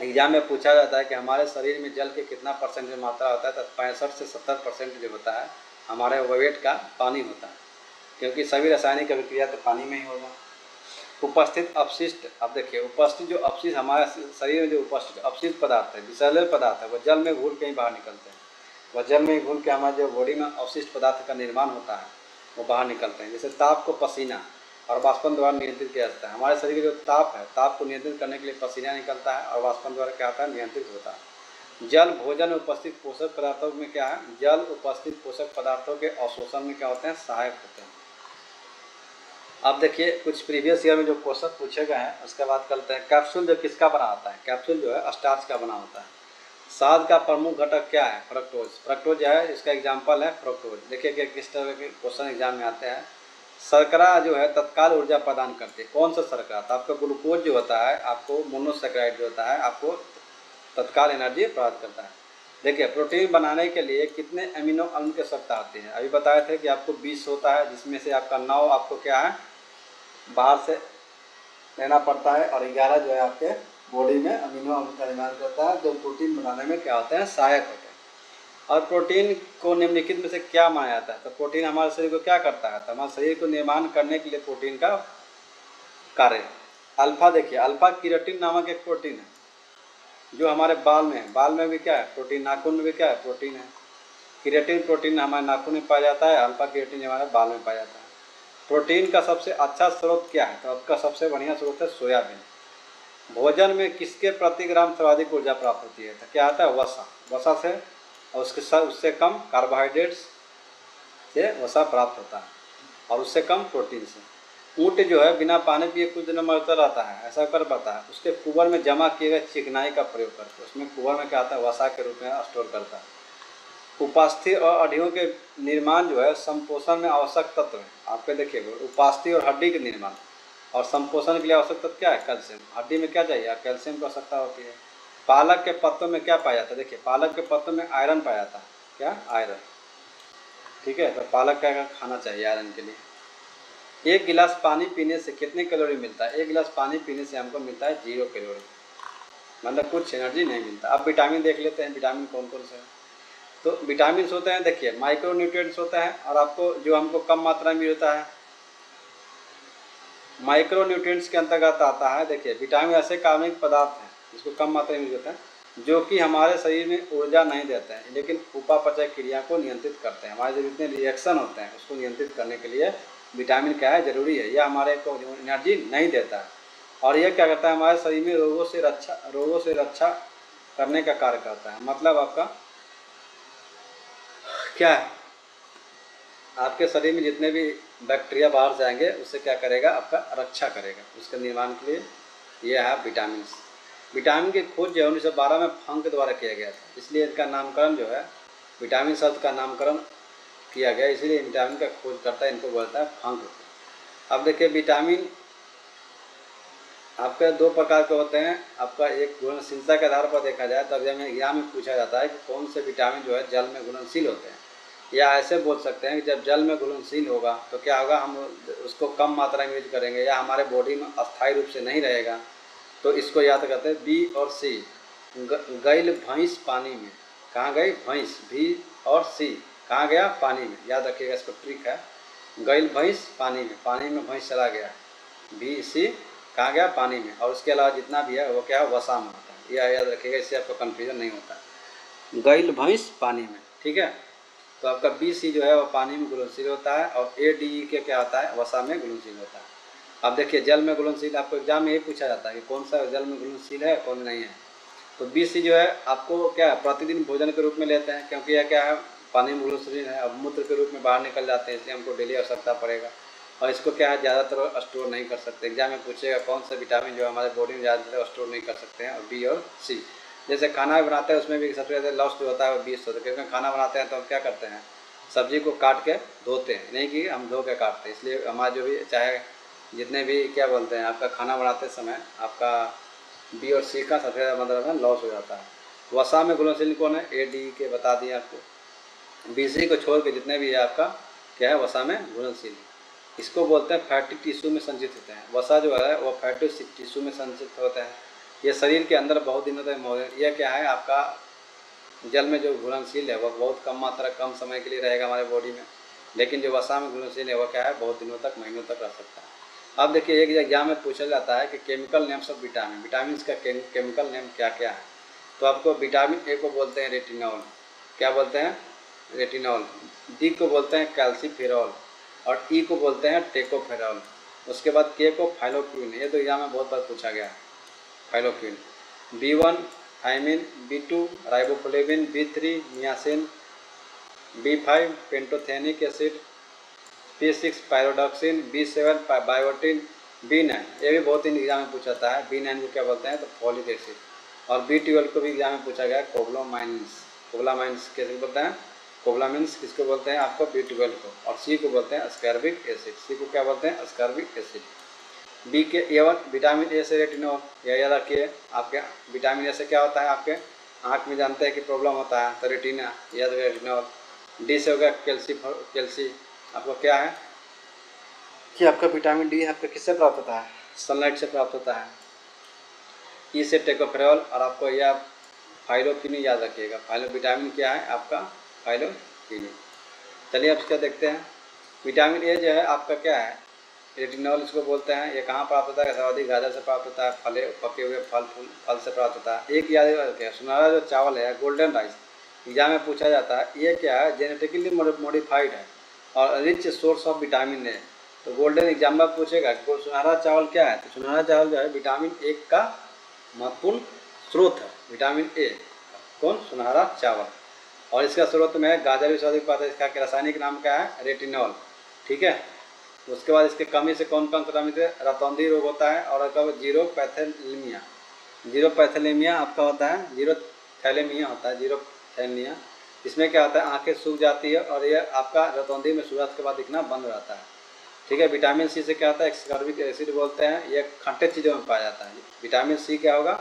एग्जाम में पूछा जाता है कि हमारे शरीर में जल के कितना परसेंट की मात्रा होता है? तो 65 से 70% जो होता है हमारे वेट का पानी होता है, क्योंकि सभी रासायनिक अभिक्रिया तो पानी में ही होगा। उपस्थित अपशिष्ट, अब देखिए उपस्थित जो अपशिष्ट हमारे शरीर में जो उपस्थित अपशिष्ट पदार्थ है, विषैले पदार्थ है, वो जल में घुल के ही बाहर निकलते हैं। वह जल में घुल के हमारे जो बॉडी में अवशिष्ट पदार्थ का निर्माण होता है वो बाहर निकलते हैं। जैसे ताप को पसीना और वाष्पन द्वारा नियंत्रित किया जाता है। हमारे शरीर का जो ताप है, ताप को नियंत्रित करने के लिए पसीना निकलता है और वाष्पन द्वारा क्या होता है? नियंत्रित होता है। जल भोजन में उपस्थित पोषक पदार्थों में क्या है? जल उपस्थित पोषक पदार्थों के अवशोषण में क्या होते हैं? सहायक होते हैं। अब देखिए कुछ प्रीवियस ईयर में जो क्वेश्चन पूछे गए हैं उसके बाद करते हैं। कैप्सूल जो किसका बना होता है? कैप्सूल जो है स्टार्च का बना होता है। शहद का प्रमुख घटक क्या है? फ्रक्टोज। फ्रक्टोज जो है इसका एग्जाम्पल है फ्रक्टोज। देखिए कि किस तरह के क्वेश्चन एग्जाम में आते हैं। शर्करा जो है तत्काल ऊर्जा प्रदान करती है। कौन सा शर्करा? तो आपका ग्लूकोज जो होता है, आपको मोनोसेक्राइड जो होता है, आपको तत्काल एनर्जी प्राप्त करता है। देखिए प्रोटीन बनाने के लिए कितने अमीनो अम्ल की आवश्यकता होती है? अभी बताए थे कि आपको 20 होता है, जिसमें से आपका 9 आपको क्या है? बाहर से लेना पड़ता है और 11 जो है आपके बॉडी में अमीनो अम्ल का निर्माण करता है, जो प्रोटीन बनाने में क्या होते हैं? सहायक होते हैं। और प्रोटीन को निम्नलिखित में से क्या माना जाता है? तो प्रोटीन हमारे शरीर को क्या करता है? तो हमारे शरीर को निर्माण करने के लिए प्रोटीन का कार्य। अल्फा, देखिए अल्फा कीरेटिन नामक एक प्रोटीन है जो हमारे बाल में है। बाल में भी क्या है? प्रोटीन। नाखून में भी क्या है? प्रोटीन है। कीरेटिन प्रोटीन हमारे नाखून में पाया जाता है, अल्फा कीरेटिन हमारे बाल में पाया जाता है। प्रोटीन का सबसे अच्छा स्रोत क्या है? तो आपका सबसे बढ़िया स्रोत है सोयाबीन। भोजन में किसके प्रति ग्राम सर्वाधिक ऊर्जा प्राप्त होती है? तो क्या आता है? वसा। वसा से और उससे कम कार्बोहाइड्रेट्स से वसा प्राप्त होता है और उससे कम प्रोटीन से। ऊँट जो है बिना पानी पिए कुछ दिनों मरता रहता है, ऐसा कर पाता है? उसके कुबर में जमा किए गए चिकनाई का प्रयोग करते हैं। उसमें कुबर में क्या आता है? वसा के रूप में स्टोर करता है। उपास्थि और हड्डियों के निर्माण जो है संपोषण में आवश्यक तत्व है। आपके देखिएगा उपास्थि और हड्डी के निर्माण और संपोषण के लिए आवश्यक तत्व क्या है? कैल्शियम। हड्डी में क्या चाहिए? कैल्शियम की आवश्यकता होती है। पालक के पत्तों में क्या पाया जाता है? देखिए पालक के पत्तों में आयरन पाया जाता है। क्या? आयरन। ठीक है। तो पालक क्या खाना चाहिए आयरन के लिए। 1 गिलास पानी पीने से कितने कैलोरी मिलता है? 1 गिलास पानी पीने से हमको मिलता है 0 कैलोरी, मतलब कुछ एनर्जी नहीं मिलता। अब विटामिन देख लेते हैं, विटामिन कौन कौन से हैं। तो विटामिन होते हैं, देखिए माइक्रो न्यूट्रिएंट्स होता है और आपको जो हमको कम मात्रा में मिलता है माइक्रो न्यूट्रिएंट्स के अंतर्गत आता है। देखिए विटामिन ऐसे कार्बनिक पदार्थ हैं जिसको कम मात्रा में मिलता है, जो कि हमारे शरीर में ऊर्जा नहीं देते हैं लेकिन उपापचय क्रिया को नियंत्रित करते हैं। हमारे जो जितने रिएक्शन होते हैं उसको नियंत्रित करने के लिए विटामिन क्या है? जरूरी है। यह हमारे को एनर्जी नहीं देता है और यह क्या करता है? हमारे शरीर में रोगों से रक्षा करने का कार्य करता है। मतलब आपका क्या है? आपके शरीर में जितने भी बैक्टीरिया बाहर से आएंगे उससे क्या करेगा? आपका रक्षा करेगा। उसके निर्माण के लिए यह है विटामिन। विटामिन की खोज जो 1912 में फंक द्वारा किया गया था, इसलिए इनका नामकरण जो है विटामिन शब्द का नामकरण किया गया, इसलिए विटामिन का खोज करता है, इनको बोलता है फंक। अब देखिए विटामिन आपके दो प्रकार के होते हैं। आपका एक घुलनशीलता के आधार पर देखा जाए तो एग्जाम में पूछा जाता है कि कौन से विटामिन जो है जल में घुलनशील होते हैं, या ऐसे बोल सकते हैं कि जब जल में घुलनशील होगा तो क्या होगा, हम उसको कम मात्रा में यूज करेंगे या हमारे बॉडी में अस्थायी रूप से नहीं रहेगा। तो इसको याद करते हैं बी और सी। गैल भैंस पानी में, कहाँ गई भैंस, भी और सी कहाँ गया, पानी में। याद रखिएगा, इसको ट्रिक है। गैल भैंस पानी में भैंस चला गया, बी सी कहाँ गया, पानी में। और उसके अलावा जितना भी है वो क्या है, वसा में होता है। यह याद रखिएगा, इससे आपको कन्फ्यूजन नहीं होता। गैल भैंस पानी में, ठीक है। तो आपका बी सी जो है वो पानी में घुलनशील होता है, और ए डी ई के क्या होता है, वसा में घुलनशील होता है। अब देखिए, जल में घुलनशील आपको एग्जाम में यही पूछा जाता है कि कौन सा जल में घुलनशील है कौन नहीं है। तो बी सी जो है आपको क्या है, प्रतिदिन भोजन के रूप में लेते हैं, क्योंकि यह क्या है, पानी में घुलनशील है। अब मूत्र के रूप में बाहर निकल जाते हैं, इसलिए हमको डेली आवश्यकता पड़ेगा। और इसको क्या है, ज़्यादातर स्टोर नहीं कर सकते। एग्जाम में पूछेगा कौन सा विटामिन जो है हमारे बॉडी में ज़्यादातर स्टोर नहीं कर सकते हैं, और बी और सी। जैसे खाना बनाते हैं उसमें भी सबसे ज़्यादा लॉस जो होता है वो बी होता है, क्योंकि खाना बनाते हैं तो हम क्या करते हैं, सब्जी को काट के धोते हैं, नहीं कि हम धो के काटते हैं। इसलिए हमारा जो भी चाहे जितने भी क्या बोलते हैं, आपका खाना बनाते समय आपका बी और सी का सबसे ज़्यादा मात्रा में लॉस हो जाता है। वसा में घुलनशील कौन है, ए डी के बता दिए आपको। बी सी को छोड़ के जितने भी है आपका क्या है, वसा में घुलनशील। इसको बोलते हैं फैटी टिश्यू में संचित होते हैं। वसा जो है वो फैटी टिश्यू में संचित होता है। ये शरीर के अंदर बहुत दिनों तक मौजूद। यह क्या है, आपका जल में जो घुलनशील है वह बहुत कम मात्रा कम समय के लिए रहेगा हमारे बॉडी में, लेकिन जो वसा में घुलनशील है वह क्या है, बहुत दिनों तक, महीनों तक रह सकता है। अब देखिए, एक एग्जाम में पूछा जाता है कि chemical names of vitamin, vitamin का केमिकल नेम क्या क्या है। तो आपको विटामिन ए को बोलते हैं रेटिनॉल, क्या बोलते हैं, रेटिनॉल। डी को बोलते हैं कैल्सीफेरॉल, और ई को बोलते हैं टेकोफेरॉल। उसके बाद के को फाइलोक्विन, ये तो एग्जाम में बहुत बार पूछा गया है, phylloquinone. B1 thiamine, B2 riboflavin, B3 niacin, B5 pantothenic acid, P6 pyridoxine, B7 biotin, B9 ये भी बहुत ही एग्जाम में पूछा जाता है। B9 को क्या बोलते हैं, तो फॉलिक एसिड। और B12 को भी एग्जाम में पूछा गया, कोबलामाइन्स। कोबलामाइन्स कैसे बोलते हैं, कोबलामिन्स किसको बोलते हैं आपको, B12 को। और C को बोलते हैं अस्कॉर्बिक एसिड, C को क्या बोलते हैं, अस्कॉर्बिक एसिड। बी के A1 विटामिन ए से रेटिनॉल, यह याद रखिए। आपके विटामिन ए से क्या होता है, आपके आँख में जानते हैं कि प्रॉब्लम होता है, तो रेटिना, याद रखिए रेटिनॉल। डी से हो गया कैल्सी। आपको क्या है कि आपका विटामिन डी आपका किससे प्राप्त होता है, सनलाइट से प्राप्त होता है। ई से टेकोफेरॉल, और आपको यह फाइलोक्विन याद रखिएगा। फाइलो विटामिन क्या है आपका, फाइलोक्विन। चलिए अब इसका देखते हैं। विटामिन ए जो है आपका क्या है, रेटिनॉल इसको बोलते हैं। ये कहाँ प्राप्त होता है, सर्वाधिक गाजर से प्राप्त होता है, फले पके हुए फल से प्राप्त होता है। एक याद रखिए, सुनहरा जो चावल है, गोल्डन राइस, एग्जाम में पूछा जाता है। ये क्या है, जेनेटिकली मॉडिफाइड है और rich source of vitamin A. तो गोल्डन एग्जाम में पूछेगा सुनहरा चावल क्या है, तो सुनहरा चावल जो है विटामिन ए का महत्वपूर्ण स्रोत है, विटामिन ए। कौन, सुनहरा चावल। और इसका स्रोत में गाजर भी सर्वाधिक पाता है। इसका रासायनिक नाम क्या है, रेटिनॉल, ठीक है। उसके बाद इसके कमी से कौन कौन सा कमी से रतौंधी रोग होता है, और आपका जीरो पैथेलेमिया। जीरो पैथेलेमिया आपका होता है, जीरो थैलेमिया होता है, जीरो थैलेमिया। इसमें क्या होता है, आंखें सूख जाती है और ये आपका रतौंधी में सूर्यास्त के बाद दिखना बंद हो जाता है, ठीक है। विटामिन सी से क्या होता है, स्कॉर्बिक एसिड बोलते हैं। ये खट्टे चीज़ों में पाया जाता है। विटामिन सी क्या होगा,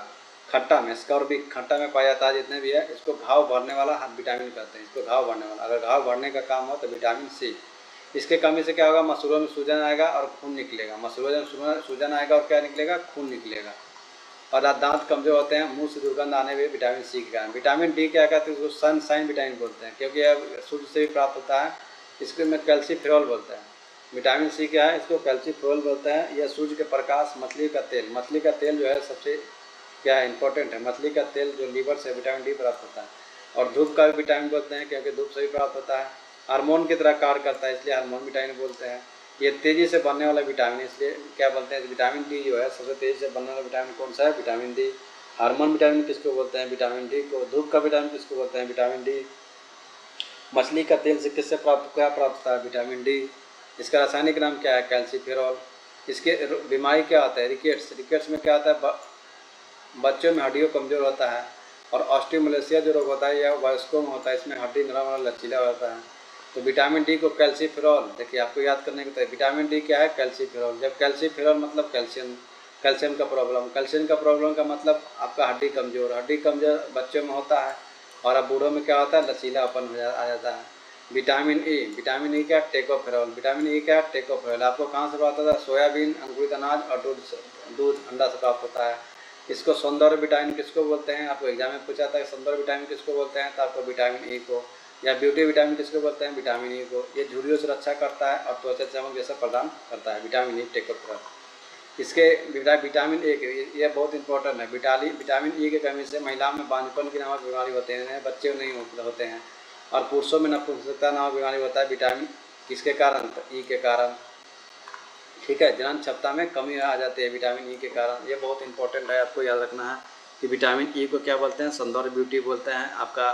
खट्टा में, स्कॉर्बिक खट्टा में पाया जाता है जितने भी है। इसको घाव भरने वाला विटामिन कहते हैं, इसको घाव भरने वाला। अगर घाव भरने का काम हो तो विटामिन सी। इसके कमी से क्या होगा, मसूड़ों में सूजन आएगा और खून निकलेगा। मसूड़ों में सूजन आएगा और क्या निकलेगा, खून निकलेगा। और दांत कमजोर होते हैं, मुंह से दुर्गंध आने में विटामिन सी के कारण। विटामिन डी क्या कहते हैं, उसको सनशाइन विटामिन बोलते हैं, क्योंकि यह सूर्य से भी प्राप्त होता है। इसको में कैल्सीफेरॉल बोलते हैं। विटामिन सी क्या है, इसको कैल्सीफेरॉल बोलते हैं। यह सूर्य के प्रकाश, मछली का तेल, मछली का तेल जो है सबसे क्या है, इंपॉर्टेंट है। मछली का तेल जो लीवर से विटामिन डी प्राप्त होता है। और धूप का भी विटामिन बोलते हैं, क्योंकि धूप से भी प्राप्त होता है। हार्मोन की तरह कार्य करता है, इसलिए हार्मोन विटामिन बोलते हैं। ये तेज़ी से बनने वाला विटामिन, इसलिए क्या बोलते हैं, विटामिन डी जो है सबसे तेज़ी से बनने वाला विटामिन कौन सा है, विटामिन डी। हार्मोन विटामिन किसको बोलते हैं, विटामिन डी को। धूप का विटामिन किसको बोलते हैं, विटामिन डी। मछली का तेल से किससे प्राप्त होता है, विटामिन डी। इसका रासायनिक नाम क्या है, कैल्सीफेरॉल। इसके बीमारी क्या होता है, रिकेट्स। रिकेट्स में क्या होता है, बच्चों में हड्डियों कमज़ोर होता है। और ऑस्टियोमलेशिया जो रोग होता है यह वयस्कों में होता है, इसमें हड्डी नरम और लचीला होता है। तो विटामिन डी को कैल्सीफेरॉल, देखिए आपको याद करने को तो विटामिन डी क्या है, कैल्सीफेरॉल। जब कैल्सीफेरॉल मतलब कैल्शियम, कैल्शियम का प्रॉब्लम का मतलब आपका हड्डी कमज़ोर बच्चों में होता है, और अब बूढ़ों में क्या होता है, लचीलापन आ जाता है। विटामिन ई क्या, टेकोफेरॉल आपको कहाँ से प्राप्त होता है, सोयाबीन, अंकुरित अनाज और दूध अंडा से प्राप्त होता है। इसको सौंदर्य विटामिन किसको बोलते हैं, आपको एग्जाम में पूछा था सौंदर्य विटामिन किसको बोलते हैं, तो आपको विटामिन ई को। या ब्यूटी विटामिन किसको बोलते हैं, विटामिन ई को। ये झुर्रियों से रक्षा करता है और त्वचा चमक जैसा प्रदान करता है, विटामिन ई, टेकोफेरॉल। इसके विटामिन ए के, ये बहुत इंपॉर्टेंट है। विटामिन ई की कमी से महिलाओं में बांझपन की नामक बीमारी होते हैं, बच्चे नहीं होते हैं, और पुरुषों में नपुंसकता नामक बीमारी होता है, विटामिन किसके कारण, ई के कारण। ठीक है, जनन क्षमता में कमी आ जाती है विटामिन ई के कारण। ये बहुत इंपॉर्टेंट है, आपको याद रखना है कि विटामिन ई को क्या बोलते हैं, सौंदर्य ब्यूटी बोलते हैं, आपका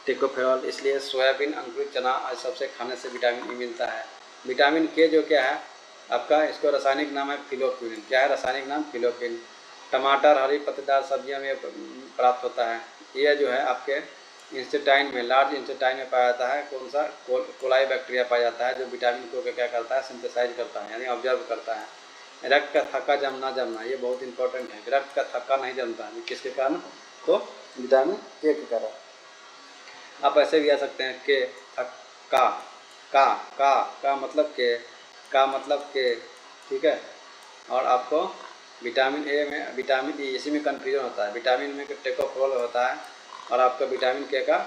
टेकोफेरॉल। इसलिए सोयाबीन, अंकुरित चना आज सबसे खाने से विटामिन ई मिलता है। विटामिन के जो क्या है आपका, इसको रासायनिक नाम है फिलोक्विन। क्या है रासायनिक नाम, फिलोक्विन। टमाटर, हरी पत्तेदार सब्जियों में प्राप्त होता है। यह जो है आपके इंस्टेटाइन में, लार्ज इंस्टेटाइन में पाया जाता है। कौन सा, कोलाई बैक्टीरिया पाया जाता है, जो विटामिन को क्या करता है, सिंथेसाइज करता है, यानी ऑब्जर्व करता है। रक्त का थक्का जमना, ये बहुत इंपॉर्टेंट है। रक्त का थक्का नहीं जमता है, किसके कारण, तो विटामिन के कारण। आप ऐसे भी आ सकते हैं के थक्का, का मतलब के, ठीक है। और आपको विटामिन ए में, विटामिन ई, इसी में कन्फ्यूजन होता है। विटामिन में टेकोफेरॉल होता है और आपका विटामिन के का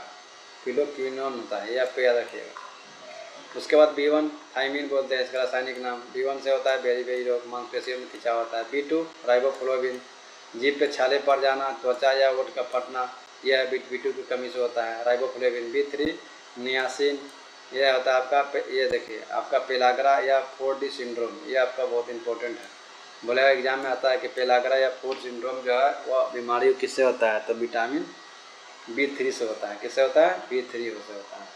फिलोक्विनोन होता है, ये आपको याद रखिएगा। उसके बाद B1 थायमीन बोलते हैं, इसका रासायनिक नाम। B1 से होता है बेरी रोग, मांसपेशियों में खिंचाव होता है। B2 राइबोफ्लोविन, जीभ पे छाले पड़ जाना, त्वचा या ओठ का फटना, यह B2 की कमी से होता है, राइबोफ्लोविन। B3 नियासिन, यह होता है आपका, ये देखिए आपका पेलाग्रा या 4D सिंड्रोम, ये आपका बहुत इंपॉर्टेंट है। बोलेगा एग्जाम में आता है कि पेलाग्रा या 4 सिंड्रोम जो है वह बीमारी किससे होता है, तो विटामिन B3 से होता है। किससे होता है, B3 से होता है।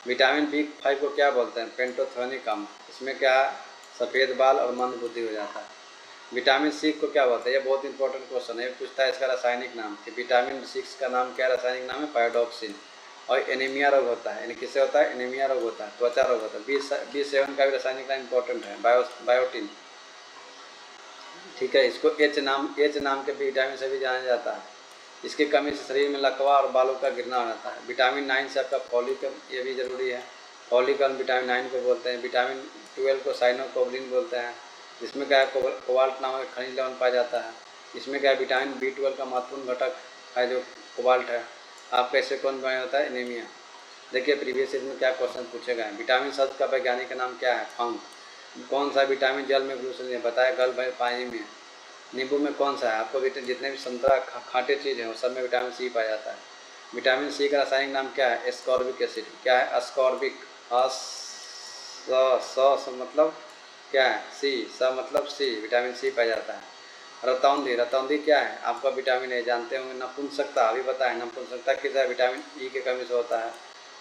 विटामिन B5 को क्या बोलते हैं, पेंटोथेनिक अम्ल। इसमें क्या है, सफ़ेद बाल और मंद बुद्धि हो जाता है। विटामिन C को क्या बोलते हैं, ये बहुत इंपॉर्टेंट क्वेश्चन है, पूछता है इसका रासायनिक नाम। कि विटामिन 6 का नाम क्या, रासायनिक नाम है पायोडॉक्सिन। और एनीमिया रोग होता है, यानी किससे होता है, एनीमिया रोग होता है, त्वचा रोग होता है। B7 का भी रासायनिक नाम इंपॉर्टेंट है, बायोटिन। ठीक है, इसको एच नाम के विटामिन से भी जाना जाता है। इसकी कमी से शरीर में लकवा और बालों का गिरना हो जाता है। विटामिन 9 से आपका फॉलिक, ये भी जरूरी है, फॉलिक विटामिन 9 को बोलते हैं। विटामिन 12 को साइनोकोबलिन बोलते हैं। इसमें क्या है, कोबाल्ट नामक खनिज लवण पाया जाता है। इसमें क्या है, विटामिन B12 का महत्वपूर्ण घटक है जो कोबाल्ट है। आपका इससे कौन बना होता है, एनीमिया। देखिए प्रीवियस ईयर में क्या क्वेश्चन पूछे गए हैं। विटामिन शब्द का वैज्ञानिक का नाम क्या है, फंग। कौन सा विटामिन जल में घुलनशील है, बताया, गल भाई पानी में। नींबू में कौन सा है, आपको जितने भी संतरा खाटे चीज़ हैं वो सब में विटामिन C पाया जाता है। विटामिन C का रासायनिक नाम क्या है, एस्कॉर्बिक एसिड। क्या है, अस्कॉर्बिक, मतलब क्या है, स मतलब C, विटामिन C पाया जाता है। रतौंधी क्या है, आपका विटामिन ए जानते होंगे। नपुंसकता अभी बताएं, नपुंसकता किस है, विटामिन ई की कमी से होता है।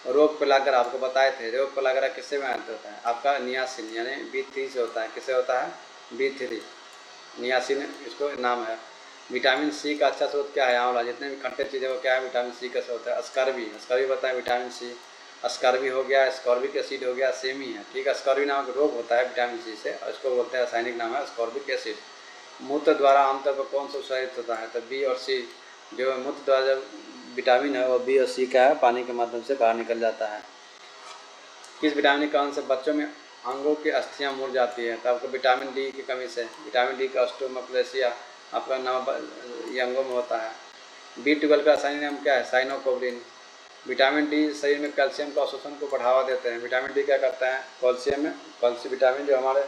रोग पेलाग्रा आपको बताए थे, रोग पेलाग्रा किससे में होता है, आपका नियासिन यानी B3 से होता है। किससे होता है, B3, नियासिन इसको नाम है। विटामिन C का अच्छा स्रोत क्या है, आंवला। जितने भी खट्टे चीज़ें वो क्या है, विटामिन C का स्रोत है। अस्कर्बी बताएं, विटामिन C। अस्कर्बी हो गया, स्कॉर्बिक एसिड हो गया, सेम ही है, ठीक है। अस्कर्बी नामक रोग होता है विटामिन C से, और इसको बोलते हैं, रासायनिक नाम है अस्कॉर्बिक एसिड। मूत्र द्वारा आमतौर पर कौन सा उत्सर्जित होता है, तो B और C। जो मूत्र द्वारा जब विटामिन है वो B और C का है, पानी के माध्यम से बाहर निकल जाता है। किस विटामिन के कारण से बच्चों में अंगों की अस्थियां मुड़ जाती है, तो आपको विटामिन D की कमी से। विटामिन D का ऑस्टियोमैक्लेसिया आपका नाम ये अंगों में होता है। B12 का रासायनिक नाम क्या है, साइनोकोबलिन। विटामिन D शरीर में कैल्शियम का अवशोषण को बढ़ावा देते हैं। विटामिन D क्या करता है, कैल्शियम विटामिन जो हमारे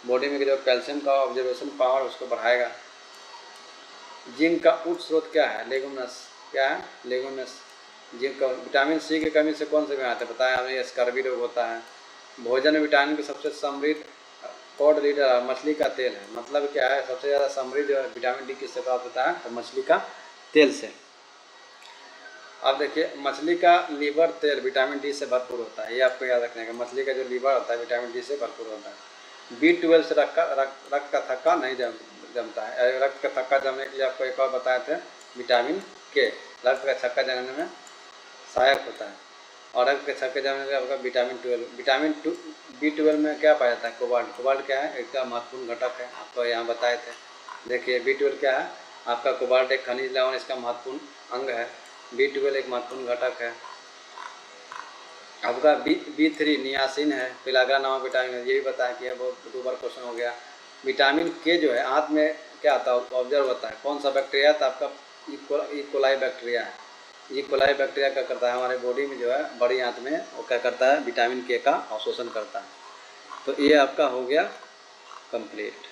बॉडी में जो कैल्शियम का ऑब्जर्वेशन पावर उसको बढ़ाएगा। जिंक का उच्च स्रोत क्या है, लेगुमिनस। क्या है, लेगुमिनस। जिंक का विटामिन C की कमी से कौन से बीमारी आते हैं, बताया हमें, स्कर्वी रोग होता है। भोजन में विटामिन की सबसे समृद्ध कॉड लीडर मछली का तेल है। मतलब क्या है, सबसे ज़्यादा समृद्ध विटामिन D किससे प्राप्त होता है, तो मछली का तेल से। अब देखिए मछली का लीवर तेल विटामिन D से भरपूर होता है, ये आपको याद रखने का। मछली का जो लीवर होता है विटामिन D से भरपूर होता है। B12 से रक्त का थक्का नहीं जमता है। रक्त का थक्का जमने के लिए आपको एक और बताए थे, विटामिन के रक्त का थक्का जमने में सहायक होता है। और रक्त के थक्के जमने के लिए आपका विटामिन B12 में क्या पाया जाता है, कोबाल्ट क्या है, एक महत्वपूर्ण घटक है, आपको यहाँ बताए थे। देखिए B12 क्या है, आपका कोबाल्ट एक खनिज लवण इसका महत्वपूर्ण अंग है। B12 एक महत्वपूर्ण घटक है। आपका B3 नियासिन है, पिलाग्रा नामक विटामिन है, यही बताया कि वो 2 बार क्वेश्चन हो गया। विटामिन के जो है आंत में क्या आता है, ऑब्जर्व होता है, कौन सा बैक्टीरिया था आपका, इकोलाई बैक्टीरिया है। इकोलाई बैक्टीरिया क्या करता है हमारे बॉडी में जो है बड़ी आंत में, वो क्या करता है विटामिन के का अवशोषण करता है। तो ये आपका हो गया कंप्लीट।